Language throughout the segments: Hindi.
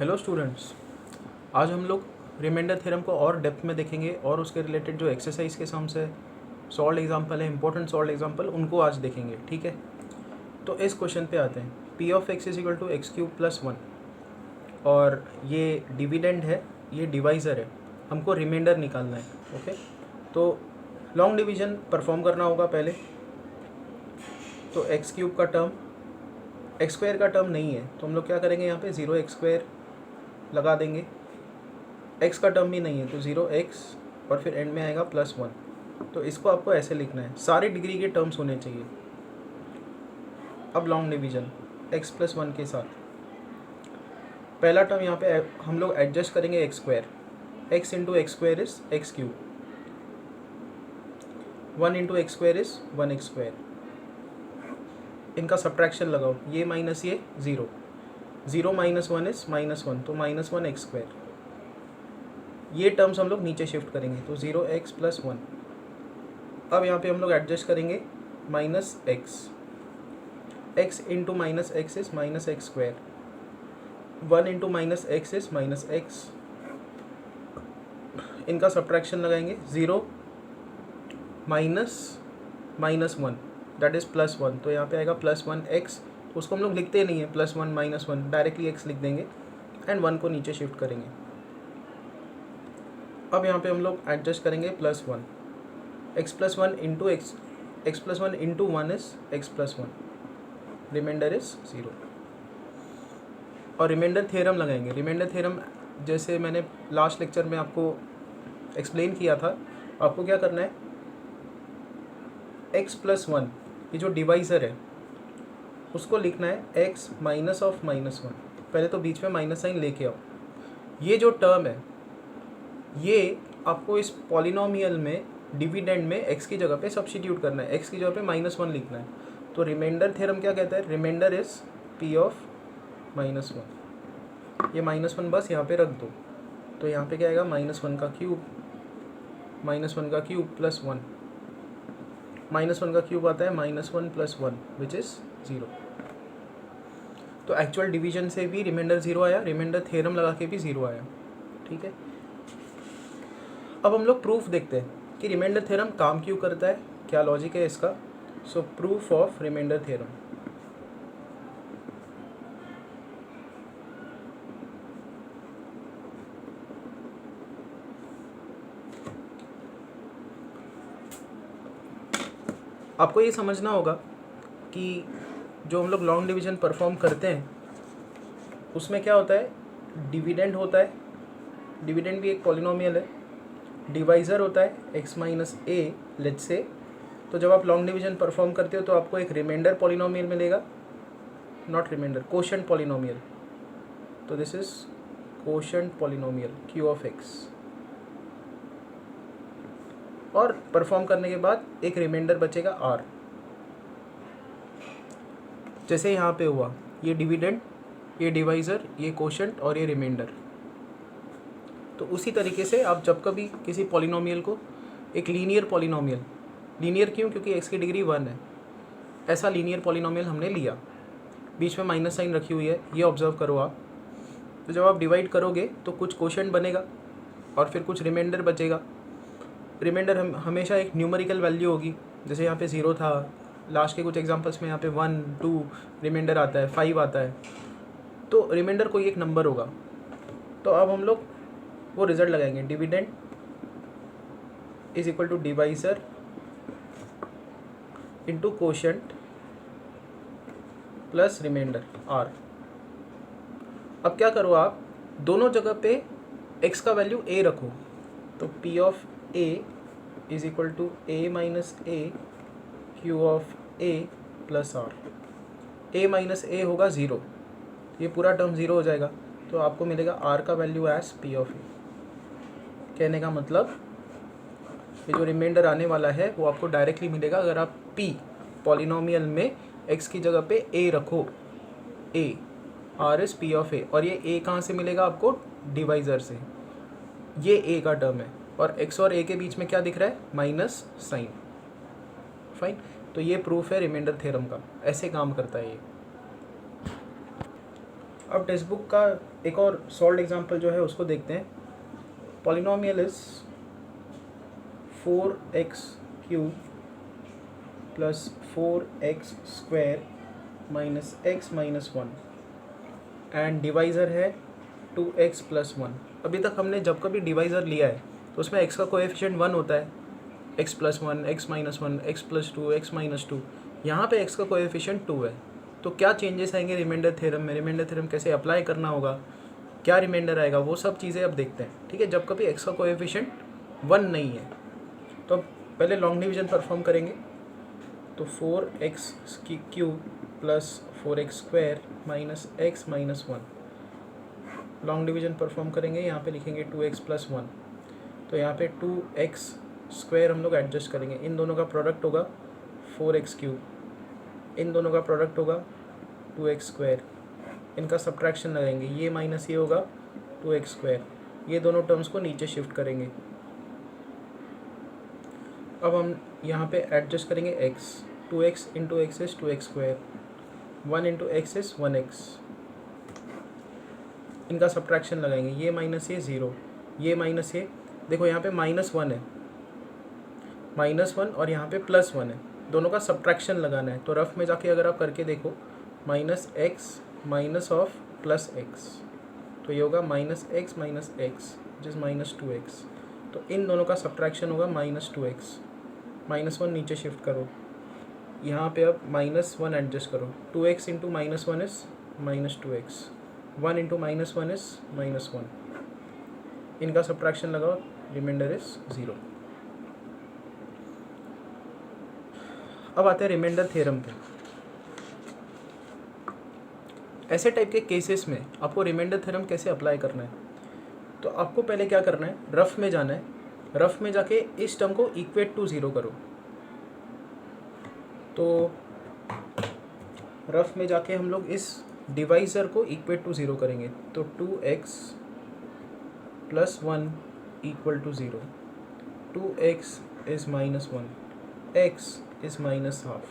हेलो स्टूडेंट्स, आज हम लोग रिमाइंडर थ्योरम को और डेप्थ में देखेंगे और उसके रिलेटेड जो एक्सरसाइज के सम्स है, सॉल्व एग्जांपल है, इंपॉर्टेंट सॉल्व एग्जांपल, उनको आज देखेंगे। ठीक है, तो इस क्वेश्चन पे आते हैं। P of X is equal to X cube plus one, और ये डिविडेंड है, ये डिवाइज़र है, हमको रिमाइंडर निकालना है। ओके, तो लॉन्ग डिवीजन परफॉर्म करना होगा पहले। तो एक्स क्यूब का टर्म एक्स स्क्वायर का टर्म नहीं है, तो हम लोग क्या करेंगे, यहाँ पे ज़ीरो एक्स स्क्वायर लगा देंगे। एक्स का टर्म भी नहीं है, तो ज़ीरो एक्स और फिर एंड में आएगा प्लस वन। तो इसको आपको ऐसे लिखना है, सारे डिग्री के टर्म्स होने चाहिए। अब long division x plus one के साथ पहला टर्म यहाँ पे हम लोग एडजस्ट करेंगे x square. X into x square is x cube, one into x square is one x square. इनका सब्ट्रैक्शन लगाओ, ये माइनस ये zero, zero minus one is minus one, तो माइनस वन एक्स स्क्वायर। ये टर्म्स हम लोग नीचे शिफ्ट करेंगे, तो ज़ीरो एक्स प्लस वन। अब यहाँ पे हम लोग एडजस्ट करेंगे minus x, x into minus x is minus x square, one into minus x is minus x. इनका सब्ट्रैक्शन लगाएंगे, zero minus minus one that is plus one, तो यहाँ पे आएगा प्लस वन एक्स। तो उसको हम लोग लिखते नहीं है plus one minus one, directly x लिख देंगे एंड वन को नीचे शिफ्ट करेंगे। अब यहाँ पे हम लोग एडजस्ट करेंगे plus one, X plus one into X, X plus one into one is X plus one, remainder is zero. और रिमाइंडर थ्योरम लगाएंगे। रिमाइंडर थ्योरम जैसे मैंने लास्ट लेक्चर में आपको एक्सप्लेन किया था, आपको क्या करना है, एक्स प्लस वन, ये जो डिवाइज़र है उसको लिखना है x minus of minus one. पहले तो बीच में माइनस साइन लेके आओ। ये जो टर्म है ये आपको इस पॉलिनोमियल में डिविडेंड में एक्स की जगह पे सब्स्टिट्यूट करना है, एक्स की जगह पे माइनस वन लिखना है। तो रिमाइंडर थ्योरम क्या कहता है, remainder is P of minus one. ये माइनस वन बस यहाँ पे रख दो, तो यहाँ पे क्या आएगा, माइनस वन का क्यूब, माइनस वन का cube plus one, minus one का क्यूब आता है minus one plus one which is zero. तो एक्चुअल डिवीजन से भी रिमाइंडर ज़ीरो आया, रिमाइंडर थ्योरम लगा के भी ज़ीरो आया। ठीक है, अब हम लोग प्रूफ देखते हैं कि रिमाइंडर थ्योरम काम क्यों करता है, क्या लॉजिक है इसका। So proof of remainder theorem. आपको ये समझना होगा कि जो हम लोग लॉन्ग डिवीजन परफॉर्म करते हैं उसमें क्या होता है, डिविडेंड होता है, डिविडेंड भी एक पॉलिनोमियल है, डिवाइज़र होता है x minus A let's say. तो जब आप लॉन्ग डिवीजन परफॉर्म करते हो तो आपको एक रिमाइंडर पॉलिनोमियल मिलेगा, नॉट रिमाइंडर, कोशेंट पॉलिनोमियल। तो this is quotient polynomial Q of x. और परफॉर्म करने के बाद एक रिमाइंडर बचेगा आर, जैसे यहाँ पे हुआ, ये डिविडेंड, ये डिवाइज़र, ये कोशेंट और ये रिमाइंडर। तो उसी तरीके से आप जब कभी किसी पॉलिनोमियल को, एक लीनियर पॉलिनोमियल, लीनियर क्यों, क्योंकि एक्स की डिग्री वन है, ऐसा लीनियर पॉलिनोमियल हमने लिया, बीच में माइनस साइन रखी हुई है, ये ऑब्जर्व करो आप। तो जब आप डिवाइड करोगे तो कुछ कोशेंट बनेगा और फिर कुछ रिमाइंडर बचेगा। रिमाइंडर हमेशा एक न्यूमेरिकल वैल्यू होगी, जैसे यहाँ पे ज़ीरो था, लास्ट के कुछ एग्जांपल्स में यहाँ पे वन टू रिमाइंडर आता है, फाइव आता है, तो रिमाइंडर कोई एक नंबर होगा। तो अब हम लोग वो रिजल्ट लगाएंगे, dividend is equal to divisor into quotient plus remainder R. अब क्या करो आप, दोनों जगह पे x का वैल्यू a रखो, तो p of a is equal to a minus a q of a plus R. a minus a होगा ज़ीरो, ये पूरा टर्म ज़ीरो हो जाएगा, तो आपको मिलेगा r का value as p of a। कहने का मतलब ये जो रिमाइंडर आने वाला है वो आपको डायरेक्टली मिलेगा अगर आप p पॉलिनोमियल में x की जगह पे a रखो, a, r is p of a। और ये a कहाँ से मिलेगा आपको, डिवाइज़र से। ये a का टर्म है और x और a के बीच में क्या दिख रहा है, माइनस साइन। फाइन, तो ये प्रूफ है रिमाइंडर थ्योरम का, ऐसे काम करता है ये। अब टेक्स्ट बुक का एक और सॉल्व एग्जांपल जो है उसको देखते हैं। Polynomial is 4x³ plus 4x² minus x minus 1 and divisor है 2x प्लस 1। अभी तक हमने जब कभी डिवाइज़र लिया है तो उसमें x का कोएफिशिएंट 1 होता है, x plus 1, x minus 1, x plus 2, x minus 2। यहाँ पे x का कोएफिशिएंट 2 है। तो क्या चेंजेस आएंगे रिमाइंडर थ्योरम में, रिमाइंडर थ्योरम कैसे अप्लाई करना होगा, क्या रिमाइंडर आएगा, वो सब चीज़ें अब देखते हैं। ठीक है, जब कभी x का कोएफिशिएंट 1 नहीं है तो अब पहले लॉन्ग डिवीजन परफॉर्म करेंगे। तो 4x³ plus 4x² minus x minus 1 long division perform करेंगे। यहाँ पे लिखेंगे 2x प्लस 1। तो यहाँ पे 2x² हम लोग एडजस्ट करेंगे, इन दोनों का प्रोडक्ट होगा 4x³, इन दोनों का प्रोडक्ट होगा 2x², इनका सब्ट्रैक्शन लगाएंगे, ये माइनस ये होगा 2x², ये दोनों टर्म्स को नीचे शिफ्ट करेंगे। अब हम यहाँ पे एडजस्ट करेंगे x, 2x into x is 2x², 1 into x is 1x, इनका सब्ट्रैक्शन लगाएंगे, ये माइनस ये 0, ये माइनस ये, देखो यहाँ पे -1 है, -1 और यहाँ पे +1 है, दोनों का सब्ट्रैक्शन लगाना है। तो रफ में जाके अगर आप करके देखो -x माइनस ऑफ +x, तो ये होगा -x माइनस x जिस -2x। तो इन दोनों का सब्ट्रैक्शन होगा -2x, -1 नीचे शिफ्ट करो, यहाँ पे अब -1 एडजस्ट करो, 2x into -1 is -2x, 1 into -1 is -1, इनका सब्ट्रैक्शन लगाओ, रिमाइंडर इज 0। अब आते हैं रिमाइंडर थ्योरम पे। ऐसे टाइप के केसेस में आपको रिमाइंडर थ्योरम कैसे अप्लाई करना है, तो आपको पहले क्या करना है, रफ में जाना है, रफ में जाके इस टर्म को इक्वेट टू 0 करो। तो रफ में जाके हम लोग इस डिवाइज़र को इक्वेट टू 0 करेंगे। तो 2x plus 1 equal to 0, 2x is -1, x is -12।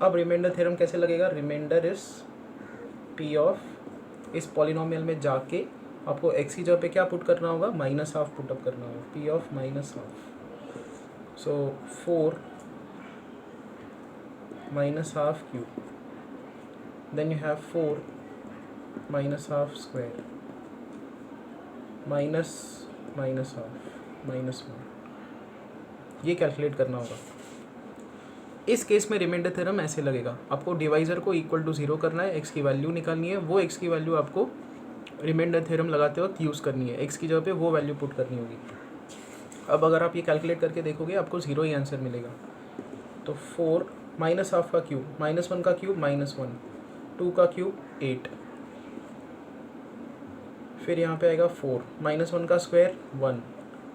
अब रिमाइंडर थ्योरम कैसे लगेगा, रिमाइंडर इज p ऑफ, इस पॉलिनोमियल में जाके आपको x की जगह पे क्या पुट करना होगा, -12 पुटअप करना होगा, p of -12। So 4 -12³ then you have 4 -12² minus -1, ये कैलकुलेट करना होगा। इस केस में रिमाइंडर थ्योरम ऐसे लगेगा, आपको डिवाइज़र को इक्वल टू 0 करना है, x की वैल्यू निकालनी है, वो x की वैल्यू आपको रिमाइंडर थ्योरम लगाते वक्त यूज़ करनी है, x की जगह पे वो वैल्यू पुट करनी होगी। अब अगर आप ये कैलकुलेट करके देखोगे आपको 0 ही आंसर मिलेगा। तो 4 -12 का क्यूब, -1 का क्यूब -1, 2 का क्यूब 8, फिर यहाँ पे आएगा 4, -1 का स्क्वायर 1,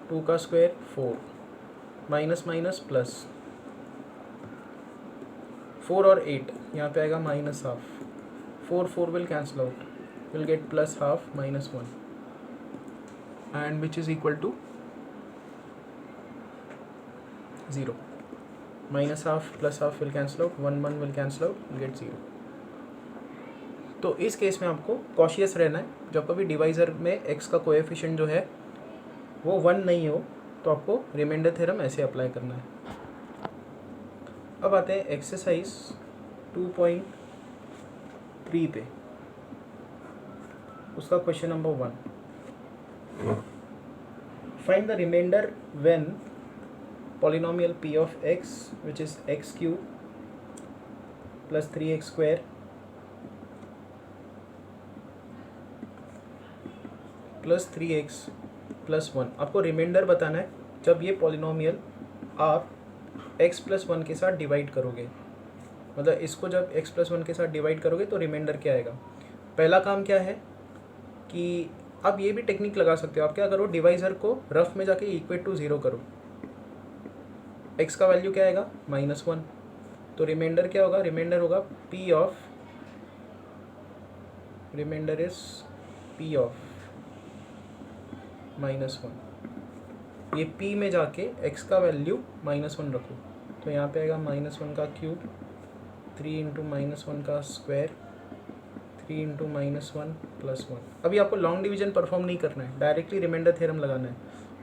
2 का स्क्वायर 4, माइनस माइनस प्लस, 4 और 8 यहाँ पे आएगा -12, 4 will cancel out, we'll get +12 -1 and which is equal to 0. -12 +12 will cancel out, 1 will cancel out, we'll get 0. तो इस केस में आपको कॉशियस रहना है, जब कभी डिवाइज़र में x का कोएफिशिएंट जो है वो 1 नहीं हो तो आपको रिमाइंडर थ्योरम ऐसे अप्लाई करना है। अब आते हैं एक्सरसाइज 2.3 पे, उसका question number 1, find the remainder when polynomial p of x which is x³ plus 3x² plus 3x plus 1। आपको रिमाइंडर बताना है जब ये पॉलिनोमियल आप x plus 1 के साथ डिवाइड करोगे, मतलब इसको जब x plus 1 के साथ डिवाइड करोगे तो रिमाइंडर क्या आएगा। पहला काम क्या है कि आप ये भी टेक्निक लगा सकते हो, आप क्या करो, डिवाइज़र को रफ में जाके इक्वेट टू 0 करो, x का वैल्यू क्या आएगा -1, तो रिमाइंडर क्या होगा, रिमाइंडर होगा p of, remainder is p of -1। ये p में जाके x का वैल्यू -1 रखो, तो यहाँ पे आएगा -1 का क्यूब, 3 × -1 का स्क्वायर 3 इंटू -1 + 1। अभी आपको लॉन्ग डिवीजन परफॉर्म नहीं करना है, डायरेक्टली रिमाइंडर थ्योरम लगाना है।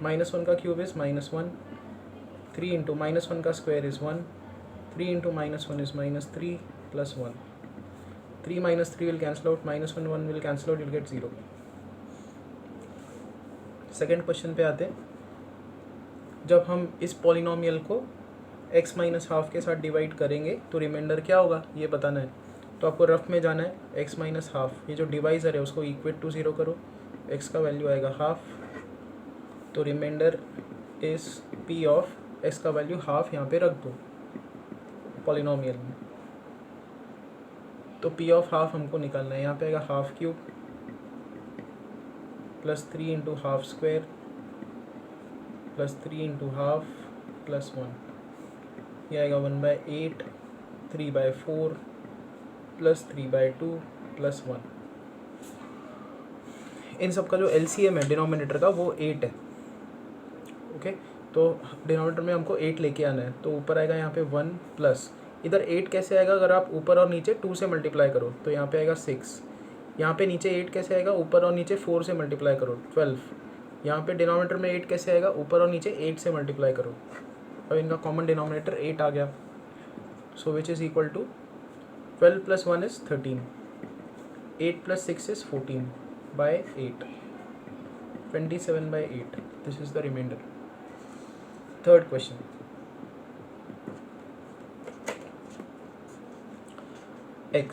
-1 का क्यूब इज़ -1, 3 इंटू -1 का square is 1, 3 into -1 is -3 + 1। 3 - 3 will cancel out, -1 1 will cancel out, you'll get 0। Second question पे आते हैं। जब हम इस पॉलिनोमियल को x - हाफ के साथ डिवाइड करेंगे तो रिमाइंडर क्या होगा ये बताना है। तो आपको रफ में जाना है, x - हाफ, ये जो डिवाइज़र है उसको इक्वेट टू 0 करो, x का वैल्यू आएगा हाफ, तो remainder is p of x का वैल्यू हाफ यहाँ पे रख दो पॉलिनोमियल में। तो p ऑफ हाफ हमको निकालना है, यहाँ पे आएगा half cube plus 3 into half square plus 3 into half plus 1, ये आएगा 1/8, 3/4 प्लस 3/2 प्लस 1। इन सब का जो LCM है डिनोमिनेटर का वो 8 है। ओके, तो डिनोमिनेटर में हमको 8 लेके आना है, तो ऊपर आएगा यहाँ पे 1 प्लस, इधर 8 कैसे आएगा, अगर आप ऊपर और नीचे 2 से मल्टीप्लाई करो तो यहाँ पे आएगा 6, यहाँ पे नीचे 8 कैसे आएगा, ऊपर और नीचे 4 से मल्टीप्लाई करो 12, यहाँ पे डिनोमिनेटर में 8 कैसे आएगा, ऊपर और नीचे 8 से मल्टीप्लाई करो। अब इनका कॉमन डिनोमिनेटर 8 आ गया, so which is equal to 12 + 1 is 13, 8 + 6 is 14/8, 27/8, this is the remainder. Third question, x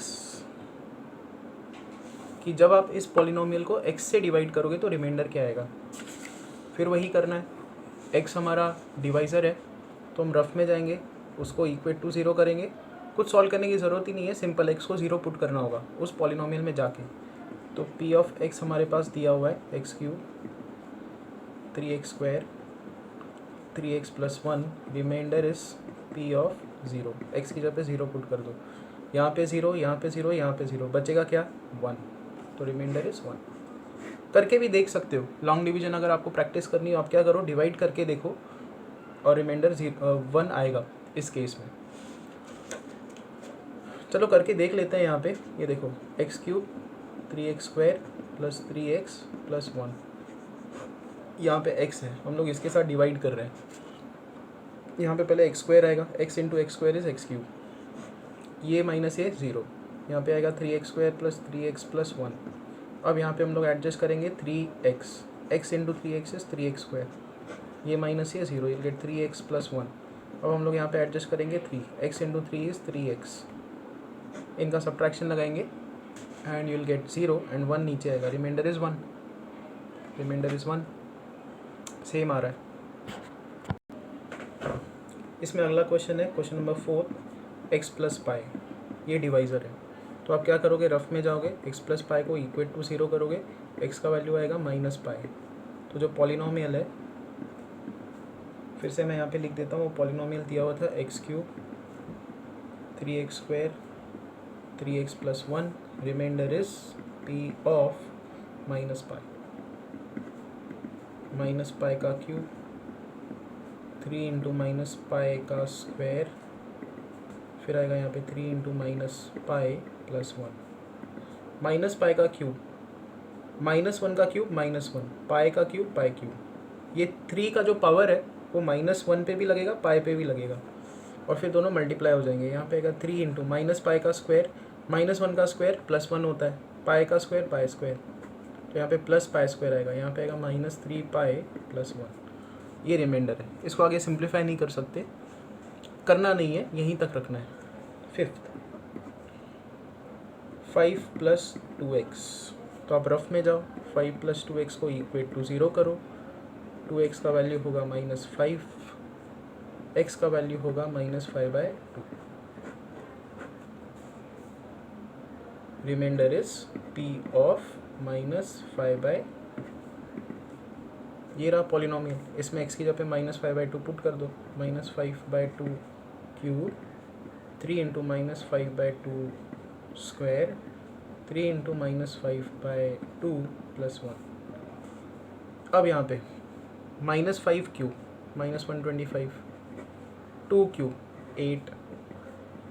कि जब आप इस पॉलिनोमियल को x से डिवाइड करोगे तो रिमाइंडर क्या आएगा। फिर वही करना है, x हमारा डिवाइज़र है तो हम रफ में जाएंगे, उसको इक्वेट टू 0 करेंगे। कुछ सॉल्व करने की ज़रूरत ही नहीं है, सिंपल x को 0 पुट करना होगा उस पॉलिनोमियल में जाके। तो p ऑफ x हमारे पास दिया हुआ है x³ 3x² 3x + 1, remainder is p of 0, x की जगह पे 0 पुट कर दो, यहाँ पे 0, यहाँ पे 0, यहाँ पे 0, बचेगा क्या 1, तो रिमाइंडर इज 1। करके भी देख सकते हो, लॉन्ग डिवीजन अगर आपको प्रैक्टिस करनी हो आप क्या करो, डिवाइड करके देखो और रिमाइंडर 1 आएगा इस केस में। चलो करके देख लेते हैं। यहाँ पे ये देखो x³ 3x² + 3x + 1, यहाँ पे x है, हम लोग इसके साथ डिवाइड कर रहे हैं। यहाँ पे पहले x² आएगा, x into x² is x³, ये माइनस ये 0, यहाँ पे आएगा 3x² + 3x + 1। अब यहाँ पे हम लोग एडजस्ट करेंगे 3x, x into 3x is 3x², ये माइनस ये 0, ये गेट 3x + 1। अब हम लोग यहाँ पे एडजस्ट करेंगे 3, x इंटू 3 इज 3x, इनका सब्ट्रैक्शन लगाएंगे and you will get 0 and 1 नीचे आएगा, remainder is 1, remainder is 1, same आ रहा है। इसमें अगला क्वेश्चन है क्वेश्चन नंबर 4, x + π, ये डिवाइज़र है। तो आप क्या करोगे, रफ में जाओगे, x + π को इक्वेट टू 0 करोगे, x का वैल्यू आएगा -π। तो जो पॉलिनोमियल है, फिर से मैं यहाँ पे लिख देता हूँ, वो पॉलिनोमियल दिया हुआ था x³ 3x² 3x + 1, remainder is p of -π, -π का क्यूब 3 इंटू -π का स्क्वायर, फिर आएगा यहाँ पे 3 इंटू -π + 1, -π का क्यूब -1 का क्यूब -1, π का क्यूब π³, ये 3 का जो पावर है वो -1 पे भी लगेगा, π पे भी लगेगा, और फिर दोनों मल्टीप्लाई हो जाएंगे। यहाँ पे आएगा 3 इंटू -π का स्क्वायर, -1 का स्क्वायर +1 होता है, π का स्क्वायर π², तो यहाँ पे +π² आएगा, यहाँ पे आएगा -3π + 1, ये रिमाइंडर है। इसको आगे सिंप्लीफाई नहीं कर सकते, करना नहीं है, यहीं तक रखना है। फिफ्थ 5 + 2x, तो आप रफ में जाओ, 5 + 2x को इक्वेट टू 0 करो, 2x का वैल्यू होगा -5, x का वैल्यू होगा -5/2, रिमाइंडर इज p ऑफ -5/2। ये रहा पॉलिनोमियल, इसमें x की जगह पे -5/2 पुट कर दो, -5/2 क्यूब 3 इंटू -5/2 स्क्वायर 3 इंटू -5/2 + 1। अब यहाँ पे -5 cube -125, 2 cube 8,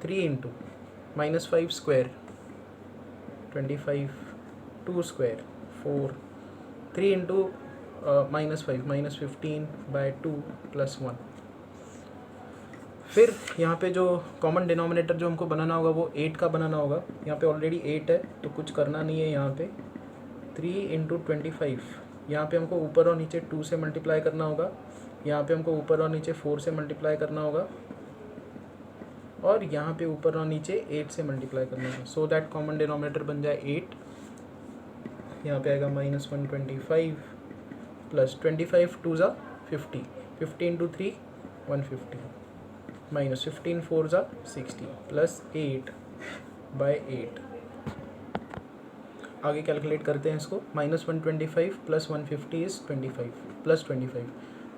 3 into -5 square 25, 2 square 4, 3 into -5 -15/2 + 1। फिर यहाँ पे जो कॉमन डिनोमिनेटर जो हमको बनाना होगा वो 8 का बनाना होगा। यहाँ पे ऑलरेडी 8 है तो कुछ करना नहीं है। यहाँ पे 3 × 25, यहाँ पे हमको ऊपर और नीचे 2 से मल्टीप्लाई करना होगा, यहाँ पे हमको ऊपर और नीचे 4 से मल्टीप्लाई करना होगा, और यहाँ पे ऊपर और नीचे 8 से मल्टीप्लाई करना होगा, सो दैट कॉमन डिनोमिनेटर बन जाए 8। यहाँ पे आएगा -125 प्लस 25 2 ज़ा 50, 50 × 3 150, -15 4 ज़ा 60 प्लस 8/8। आगे कैलकुलेट करते हैं इसको। -125 + 150 is 25 plus 25,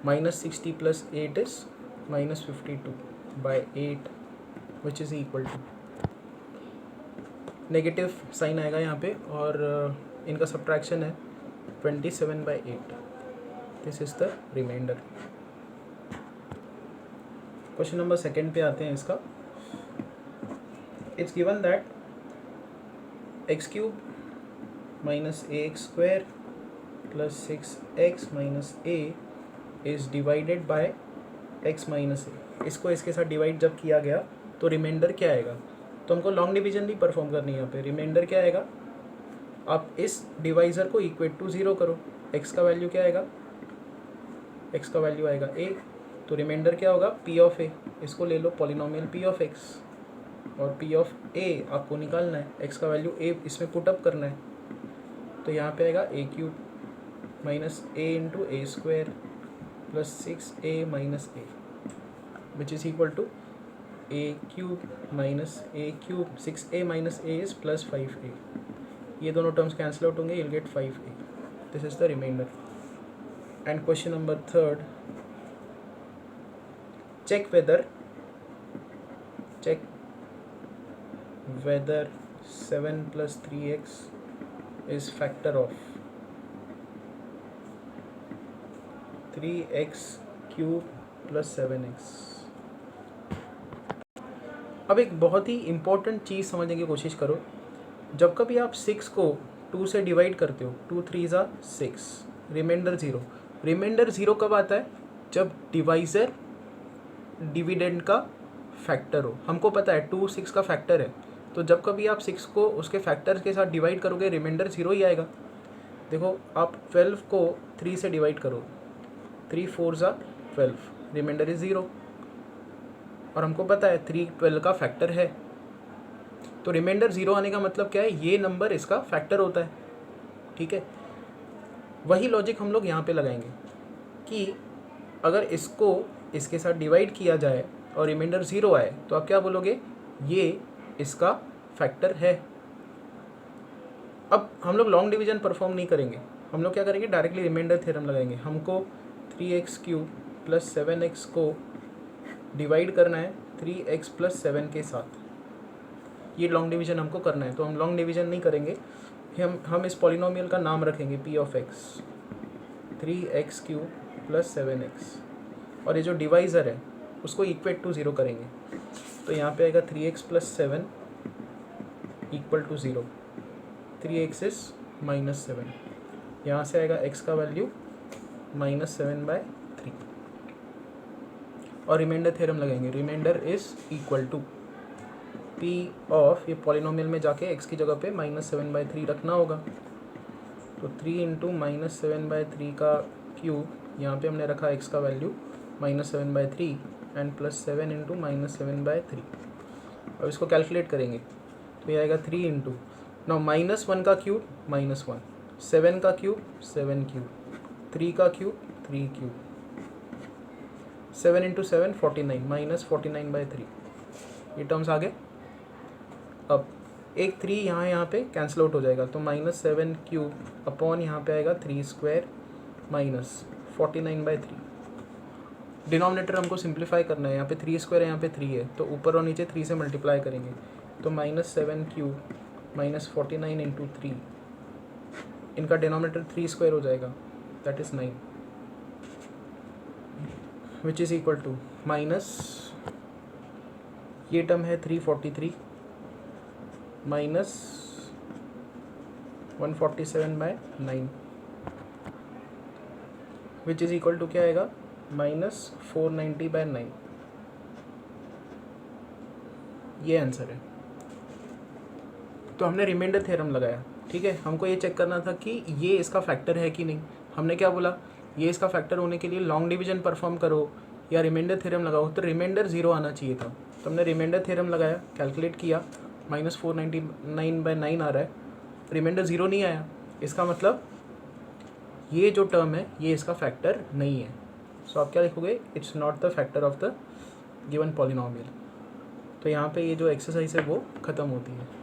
-60 + 8 is -52/8 which is equal to, negative sign आएगा यहाँ पे और इनका सब्ट्रैक्शन है 27/8। This is the remainder. Question number 2 पे आते हैं इसका। It's given that x³ - ax² + 6x - a is divided by x - a। इसको इसके साथ डिवाइड जब किया गया तो रिमाइंडर क्या आएगा? तो हमको लॉन्ग डिवीजन भी परफॉर्म करनी है यहाँ पे। रिमाइंडर क्या आएगा? आप इस डिवाइज़र को इक्वेट टू 0 करो। x का वैल्यू क्या आएगा? x का वैल्यू आएगा a, तो रिमाइंडर क्या होगा? p of a। इसको ले लो पॉलिनोमियल p ऑफ x, और p ऑफ a आपको निकालना है। x का वैल्यू a इसमें पुट अप करना है, तो यहाँ पे आएगा a³ - a × a² + 6a - a which is equal to a³ - a³, 6a - a is +5a। ये दोनों टर्म्स कैंसिल आउट होंगे, you'll get 5a। This is the remainder. And question number 3, check whether 7 + 3x is factor of 3x³ + 7x। अब एक बहुत ही इम्पोर्टेंट चीज़ समझने की कोशिश करो। जब कभी आप 6 को 2 से डिवाइड करते हो, 2 3 ज़ा 6, रिमाइंडर 0। रिमाइंडर 0 कब आता है? जब डिवाइज़र डिविडेंड का फैक्टर हो। हमको पता है 2 6 का फैक्टर है, तो जब कभी आप 6 को उसके फैक्टर के साथ डिवाइड करोगे रिमाइंडर 0 ही आएगा। देखो आप 12 को 3 से डिवाइड करो, 3 4 ज़ा 12, रिमाइंडर इज़ 0, और हमको पता है 3 12 का फैक्टर है, तो रिमाइंडर 0 आने का मतलब क्या है? ये नंबर इसका फैक्टर होता है। ठीक है, वही लॉजिक हम लोग यहाँ पे लगाएंगे कि अगर इसको इसके साथ डिवाइड किया जाए और रिमाइंडर 0 आए तो आप क्या बोलोगे? ये इसका फैक्टर है। अब हम लोग लॉन्ग डिवीजन परफॉर्म नहीं करेंगे, हम लोग क्या करेंगे? डायरेक्टली रिमाइंडर थ्योरम लगाएंगे। हमको 3x³ + 7x को डिवाइड करना है 3x + 7 के साथ। ये लॉन्ग डिवीजन हमको करना है, तो हम लॉन्ग डिवीजन नहीं करेंगे। हम इस पॉलिनोमियल का नाम रखेंगे p of x, 3x³ + 7x, और ये जो डिवाइज़र है उसको इक्वेट टू 0 करेंगे। तो यहाँ पे आएगा 3x + 7 = 0, 3x इज़ -7। यहाँ से आएगा x का वैल्यू -7/3, और रिमाइंडर थ्योरम लगाएंगे। Remainder is equal to p of, ये पॉलिनोमियल में जाके x की जगह पे -7/3 रखना होगा, तो 3 × -7/3 का क्यूब, यहाँ पे हमने रखा x का वैल्यू -7/3 एंड +7 × -7/3। अब इसको कैलकुलेट करेंगे तो ये आएगा 3 × नाउ -1 का क्यूब -1, 7 का क्यूब 7³, 3 का क्यूब 3³, 7 × 7 49, -49/3। ये टर्म्स आ गए। अब एक 3 यहाँ पे कैंसिल आउट हो जाएगा, तो -7³ अपॉन यहाँ पे आएगा 3² -49/3। डिनोमिनेटर हमको सिंप्लीफाई करना है। यहाँ पे 3² है, यहाँ पे 3 है, तो ऊपर और नीचे 3 से मल्टीप्लाई करेंगे, तो -7³ -49 × 3, इनका डिनोमिनेटर 3² हो जाएगा, that is 9, which is equal to minus, ये टर्म है 343 minus 147/9 which is equal to क्या आएगा, -490/9। ये आंसर है। तो हमने रिमाइंडर थ्योरम लगाया, ठीक है। हमको ये चेक करना था कि ये इसका फैक्टर है कि नहीं। हमने क्या बोला, ये इसका फैक्टर होने के लिए लॉन्ग डिवीजन परफॉर्म करो या रिमाइंडर थ्योरम लगाओ, तो रिमाइंडर 0 आना चाहिए था। तो हमने रिमाइंडर थ्योरम लगाया, कैलकुलेट किया, -499/9 आ रहा है, रिमाइंडर 0 नहीं आया। इसका मतलब ये जो टर्म है ये इसका फैक्टर नहीं है। सो आप क्या लिखोगे, it's not the factor of the given polynomial. तो यहाँ पे ये जो एक्सरसाइज है वो ख़त्म होती है।